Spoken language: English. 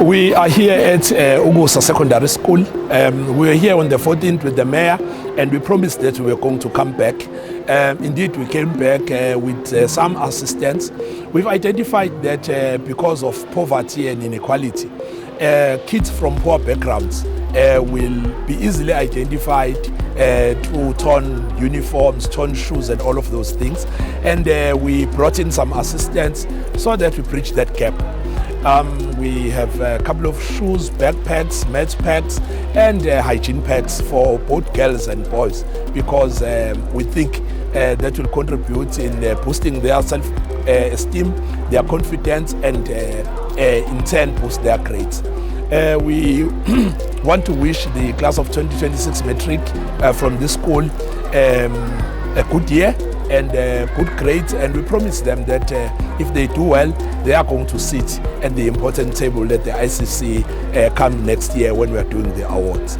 We are here at Ukusa Secondary School. We were here on the 14th with the mayor, and we promised that we were going to come back. Indeed, we came back with some assistance. We've identified that because of poverty and inequality, kids from poor backgrounds will be easily identified through torn uniforms, torn shoes, and all of those things. And we brought in some assistance so that we bridge that gap. We have a couple of shoes, backpacks, math packs, and hygiene packs for both girls and boys, because we think that will contribute in boosting their self-esteem, their confidence, and in turn boost their grades. We want to wish the class of 2026 matric from this school a good year and good grades, and we promise them that if they do well, they are going to sit at the important table at the ICC come next year when we are doing the awards.